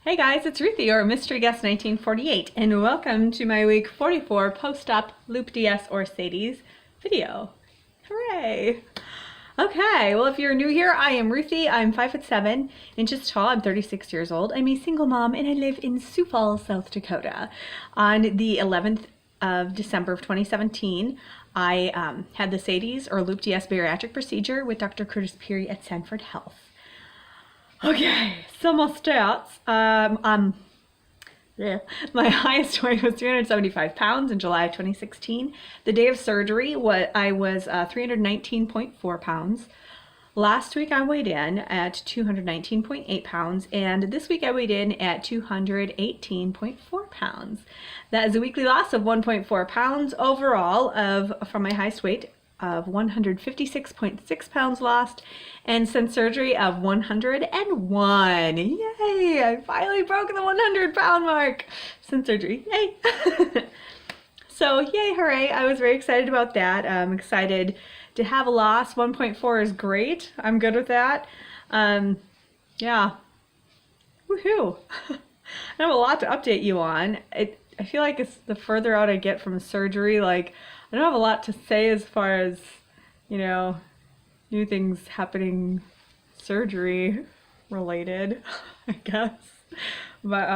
Hey guys, it's Ruthie, or Mystery Guest 1948, and welcome to my week 44 post-op loop DS or SADI-S video. Hooray! Okay, well if you're new here, I am Ruthie. I'm 5'7" inches tall. I'm 36 years old. I'm a single mom and I live in Sioux Falls, South Dakota. On the 11th of December of 2017, I had the SADI-S or loop DS bariatric procedure with Dr. Curtis Peary at Sanford Health. Okay, some more stats. My highest weight was 375 pounds in July of 2016. The day of surgery, I was 319.4 pounds. Last week I weighed in at 219.8 pounds, and this week I weighed in at 218.4 pounds. That is a weekly loss of 1.4 pounds overall from my highest weight of 156.6 pounds lost, and since surgery of 101. Yay! I finally broke the 100-pound mark since surgery. Yay! So yay, hooray! I was very excited about that. I'm excited to have a loss. 1.4 is great. I'm good with that. Yeah. Woohoo! I have a lot to update you on. I feel like it's the further out I get from surgery, like I don't have a lot to say as far as, new things happening surgery related, I guess. But,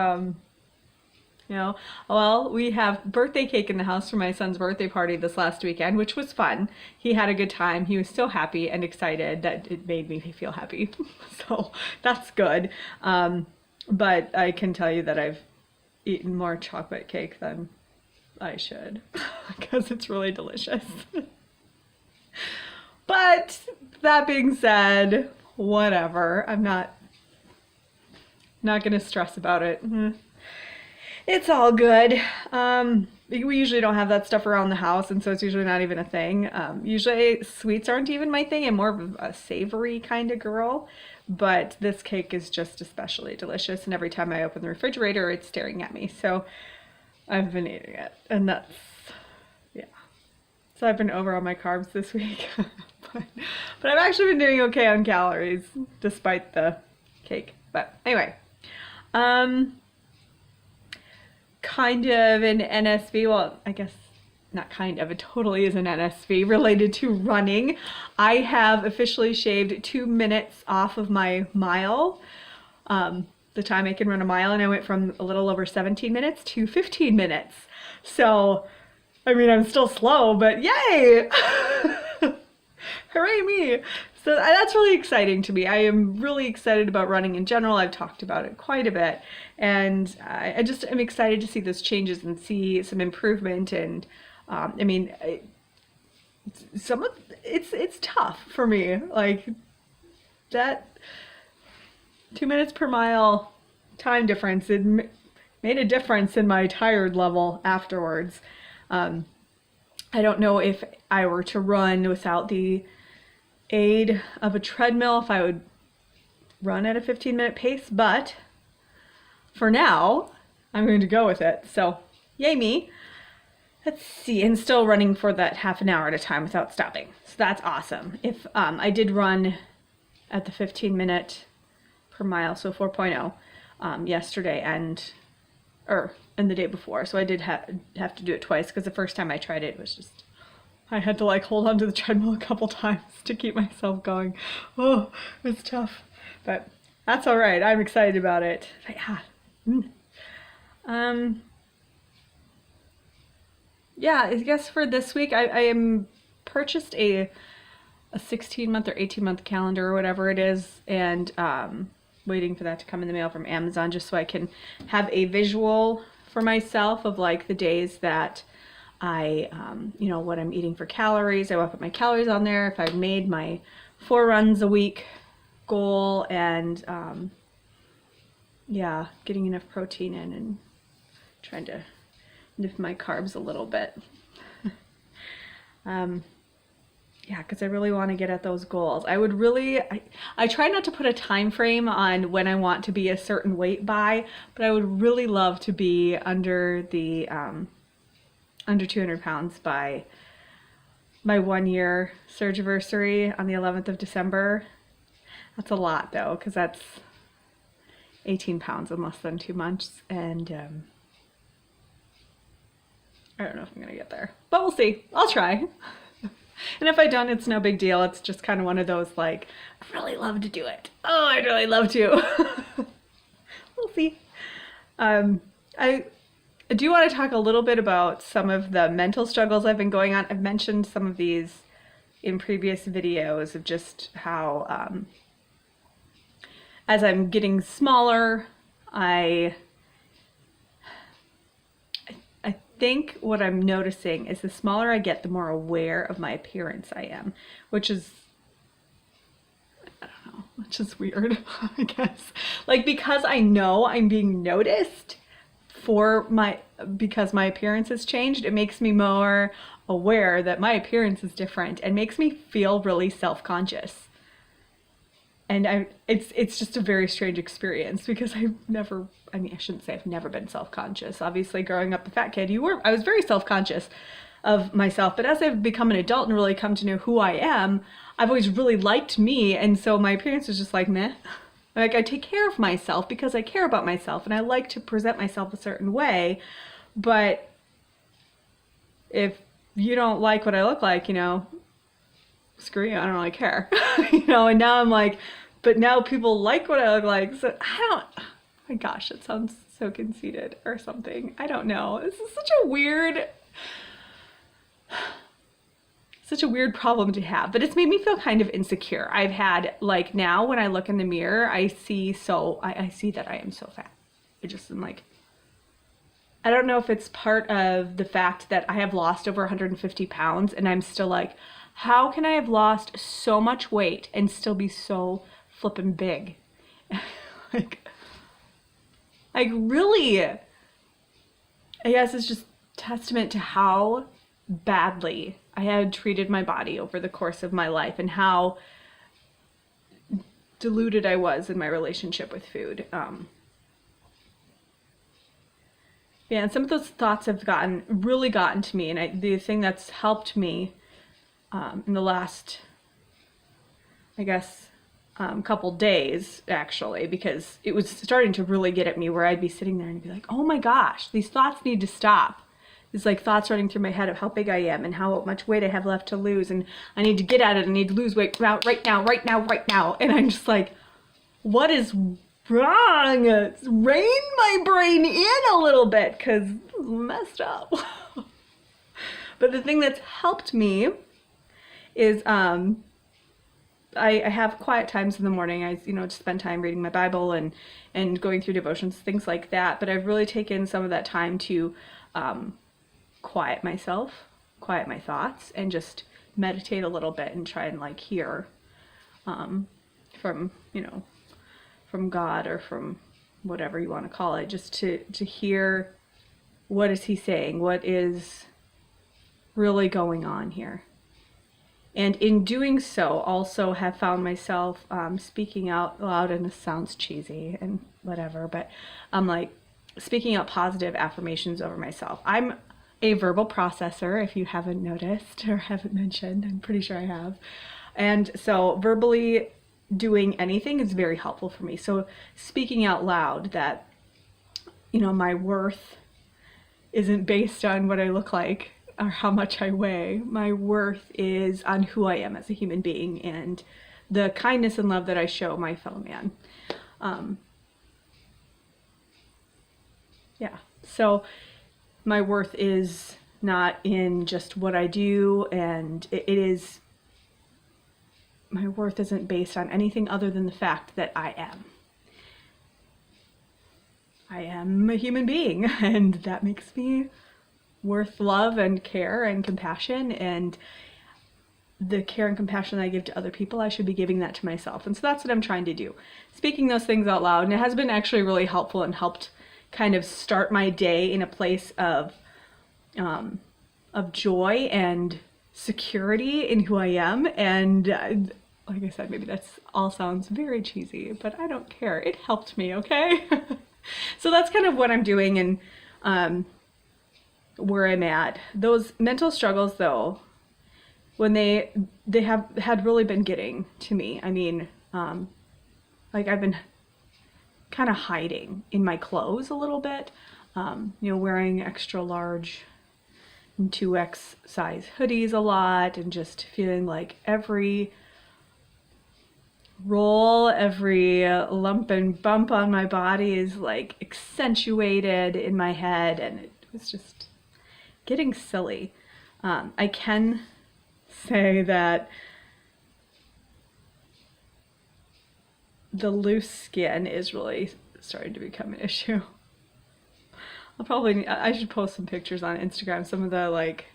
well, we have birthday cake in the house for my son's birthday party this last weekend, which was fun. He had a good time. He was so happy and excited that it made me feel happy. So that's good. But I can tell you that I've eaten more chocolate cake than I should, because it's really delicious. But that being said, whatever. I'm not gonna stress about it. It's all good. We usually don't have that stuff around the house, and so it's usually not even a thing. Usually sweets aren't even my thing. I'm more of a savory kind of girl, but this cake is just especially delicious, and every time I open the refrigerator, it's staring at me. So I've been eating it, and that's, yeah. So I've been over on my carbs this week, but I've actually been doing okay on calories, despite the cake. But anyway, kind of an NSV, well, I guess not kind of, it totally is an NSV related to running. I have officially shaved 2 minutes off of my mile. The time I can run a mile, and I went from a little over 17 minutes to 15 minutes. So, I mean, I'm still slow, but yay! Hooray me! So that's really exciting to me. I am really excited about running in general. I've talked about it quite a bit, and I just am excited to see those changes and see some improvement. And I mean, it's tough for me, like that 2 minutes per mile time difference. It made a difference in my tired level afterwards. I don't know if I were to run without the aid of a treadmill, if I would run at a 15-minute pace, but for now, I'm going to go with it. So, yay me. Let's see, and still running for that half an hour at a time without stopping. So that's awesome. If I did run at the 15-minute per mile, so 4.0, yesterday and the day before. So I did have to do it twice, because the first time I tried it was just, I had to like hold onto the treadmill a couple times to keep myself going. Oh, it's tough, but that's all right. I'm excited about it. But yeah. Yeah, I guess for this week, I am purchased a 16-month or 18-month calendar or whatever it is, and waiting for that to come in the mail from Amazon, just so I can have a visual for myself of like the days that I, what I'm eating for calories. I will put my calories on there, if I've made my 4 runs a week goal, and yeah, getting enough protein in and trying to nip my carbs a little bit. Yeah, because I really want to get at those goals. I try not to put a time frame on when I want to be a certain weight by, but I would really love to be under 200 pounds by my 1-year surgiversary on the 11th of December. That's a lot though, because that's, 18 pounds in less than 2 months, and I don't know if I'm gonna get there, but we'll see. I'll try. And if I don't, it's no big deal. It's just kind of one of those, like, I'd really love to do it. Oh, I'd really love to. We'll see. I do want to talk a little bit about some of the mental struggles I've been going on. I've mentioned some of these in previous videos of just how, as I'm getting smaller, I think what I'm noticing is the smaller I get, the more aware of my appearance I am, which is, I don't know, which is weird, I guess. Like, because I know I'm being noticed because my appearance has changed, it makes me more aware that my appearance is different and makes me feel really self-conscious. And it's just a very strange experience because I shouldn't say I've never been self-conscious. Obviously, growing up a fat kid, I was very self-conscious of myself. But as I've become an adult and really come to know who I am, I've always really liked me. And so my appearance is just like, meh. Like, I take care of myself because I care about myself and I like to present myself a certain way. But if you don't like what I look like, screw you, I don't really care. And now I'm like, but now people like what I look like. So oh my gosh, it sounds so conceited or something. I don't know. This is such a weird problem to have, but it's made me feel kind of insecure. I've had, like, now when I look in the mirror, I see that I am so fat. I just am like, I don't know if it's part of the fact that I have lost over 150 pounds and I'm still like, how can I have lost so much weight and still be so flippin' big? like really, I guess it's just testament to how badly I had treated my body over the course of my life and how deluded I was in my relationship with food. Yeah, and some of those thoughts have really gotten to me, and the thing that's helped me in the last, I guess, couple days, actually, because it was starting to really get at me where I'd be sitting there and be like, oh my gosh, these thoughts need to stop. It's like thoughts running through my head of how big I am and how much weight I have left to lose, and I need to get at it, I need to lose weight right now. And I'm just like, what is wrong? Rein my brain in a little bit, because it's messed up. But the thing that's helped me is I have quiet times in the morning. I just spend time reading my Bible and going through devotions, things like that. But I've really taken some of that time to quiet myself, quiet my thoughts, and just meditate a little bit and try and like hear from God or from whatever you want to call it, just to hear what is he saying, what is really going on here. And in doing so, also have found myself speaking out loud, and this sounds cheesy and whatever, but I'm like speaking out positive affirmations over myself. I'm a verbal processor, if you haven't noticed or haven't mentioned. I'm pretty sure I have. And so verbally doing anything is very helpful for me. So speaking out loud that, my worth isn't based on what I look like or how much I weigh. My worth is on who I am as a human being and the kindness and love that I show my fellow man. So my worth is not in just what I do, and my worth isn't based on anything other than the fact that I am. I am a human being, and that makes me worth love and care and compassion, and the care and compassion that I give to other people, I should be giving that to myself. And so that's what I'm trying to do. Speaking those things out loud, and it has been actually really helpful and helped kind of start my day in a place of joy and security in who I am. And like I said, maybe that's all sounds very cheesy, but I don't care. It helped me, okay? So that's kind of what I'm doing and where I'm at. Those mental struggles, though, when they had really been getting to me. I mean, like I've been kind of hiding in my clothes a little bit. Wearing extra large and 2X size hoodies a lot, and just feeling like every roll, every lump and bump on my body is like accentuated in my head, and it was just getting silly. I can say that the loose skin is really starting to become an issue. I should post some pictures on Instagram, some of the like,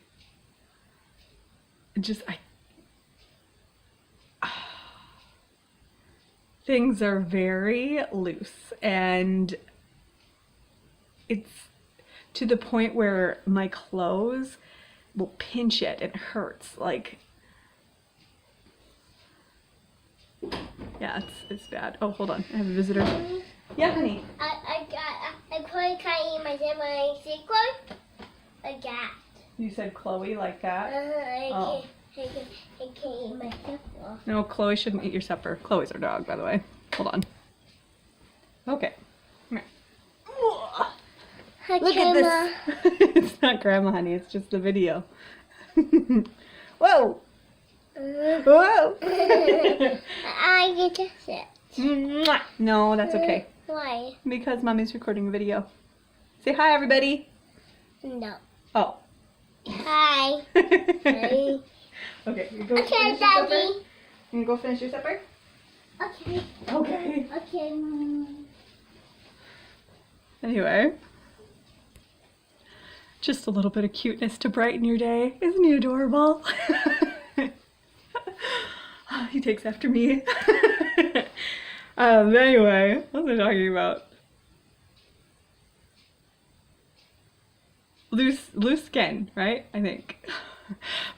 things are very loose, and it's to the point where my clothes will pinch it and it hurts. Like, yeah, it's bad. Oh, hold on, I have a visitor. Yeah, honey. I can't eat my secret like that. You said Chloe like that? I can't eat my supper. No, Chloe shouldn't eat your supper. Chloe's our dog, by the way. Hold on. Okay. Come here. Hi, Look Grandma. at this. It's not Grandma, honey. It's just the video. Whoa. Whoa. I get to sit. Mwah. No, that's okay. Why? Because Mommy's recording a video. Say hi, everybody. No. Oh. Hi. Hi. Okay, you go Okay, finish your Daddy. supper? You go finish your supper? Okay. Okay. Okay. Anyway, just a little bit of cuteness to brighten your day. Isn't he adorable? He takes after me. Anyway, what was I talking about? Loose skin, right? I think.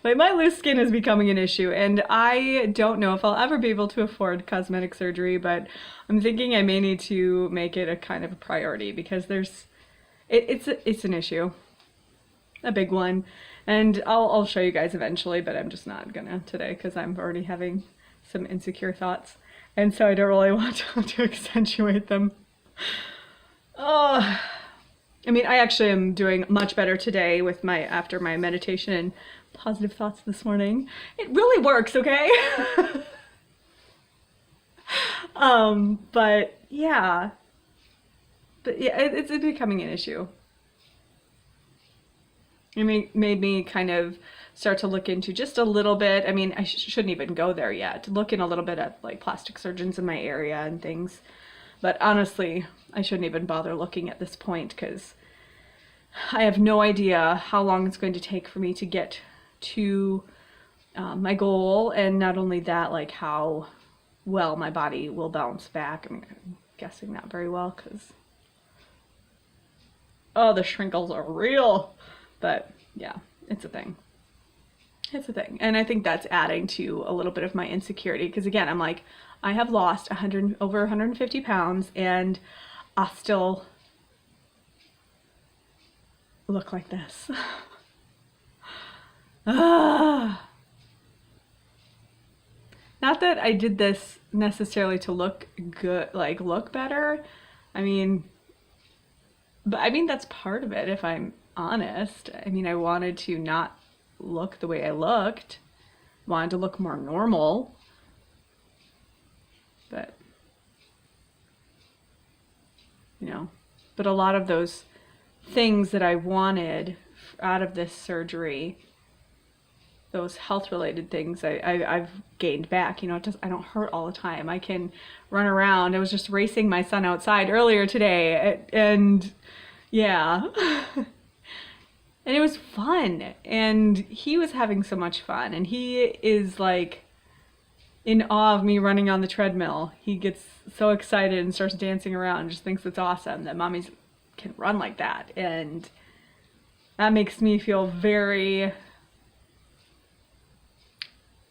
But my loose skin is becoming an issue, and I don't know if I'll ever be able to afford cosmetic surgery, but I'm thinking I may need to make it a kind of a priority, because it's an issue, a big one, and I'll show you guys eventually, but I'm just not gonna today because I'm already having some insecure thoughts, and so I don't really want to accentuate them. Oh, I mean, I actually am doing much better today with after my meditation and positive thoughts this morning. It really works, okay? But yeah, it's becoming an issue. It made me kind of start to look into just a little bit. I mean, I shouldn't even go there yet. Looking a little bit at like plastic surgeons in my area and things. But honestly, I shouldn't even bother looking at this point, because I have no idea how long it's going to take for me to get to my goal, and not only that, like how well my body will bounce back. I mean, I'm guessing not very well, because the shrinkles are real. But yeah, it's a thing. It's a thing. And I think that's adding to a little bit of my insecurity, because again, I'm like, I have lost over 150 pounds, and I still look like this. Not that I did this necessarily to look good, like look better. I mean, but I mean, that's part of it, if I'm honest. I mean, I wanted to not look the way I looked, wanted to look more normal, but but a lot of those things that I wanted out of this surgery, those health related things, I've gained back. I don't hurt all the time. I can run around. I was just racing my son outside earlier today, and yeah. And it was fun, and he was having so much fun, and he is like in awe of me running on the treadmill. He gets so excited and starts dancing around and just thinks it's awesome that mommies can run like that, and that makes me feel very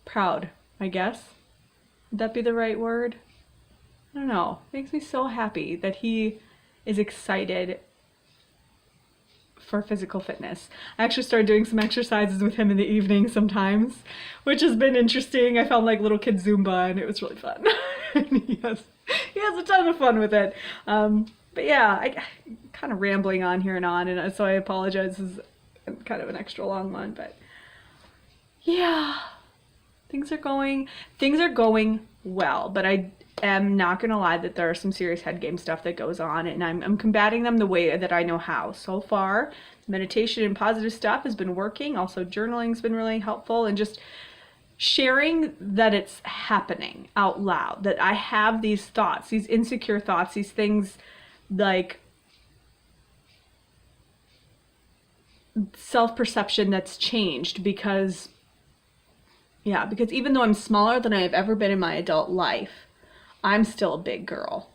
proud, I guess. Would that be the right word? I don't know. It makes me so happy that he is excited for physical fitness. I actually started doing some exercises with him in the evening sometimes, which has been interesting. I found like little kid Zumba, and it was really fun. And he has He has a ton of fun with it. But yeah, I kind of rambling on here and on, and so I apologize. This is kind of an extra long one, but yeah, things are going well. But I am not gonna lie that there are some serious head game stuff that goes on, and I'm combating them the way that I know how. So far, meditation and positive stuff has been working. Also, journaling's been really helpful, and just sharing that it's happening out loud, that I have these thoughts, these insecure thoughts, these things like self-perception that's changed because even though I'm smaller than I have ever been in my adult life, I'm still a big girl.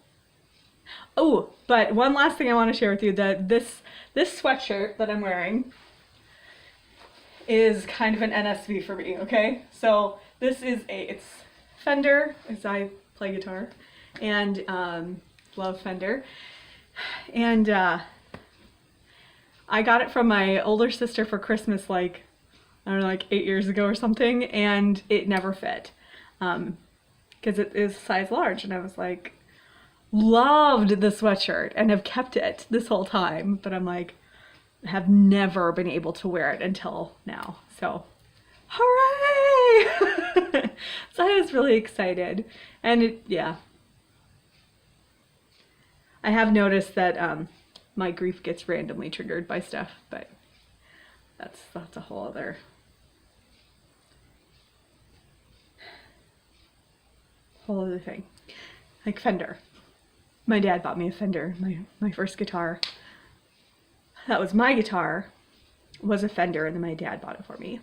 Oh, but one last thing I want to share with you, that this sweatshirt that I'm wearing is kind of an NSV for me, okay? So this is it's Fender, as I play guitar, and love Fender. And I got it from my older sister for Christmas, like, I don't know, like 8 years ago or something, and it never fit. Because it is size large, and I was like, loved the sweatshirt and have kept it this whole time, but I'm like, have never been able to wear it until now. So, hooray! So I was really excited. And I have noticed that my grief gets randomly triggered by stuff, but that's a whole other thing. Like Fender. My dad bought me a Fender, my first guitar. That was my guitar, was a Fender, and then my dad bought it for me.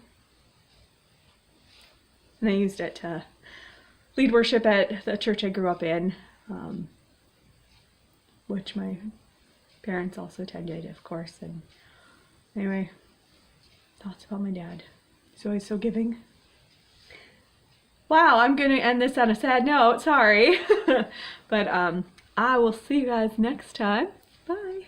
And I used it to lead worship at the church I grew up in, which my parents also attended, of course. And anyway, thoughts about my dad. He's always so giving. Wow, I'm going to end this on a sad note, sorry. But I will see you guys next time. Bye.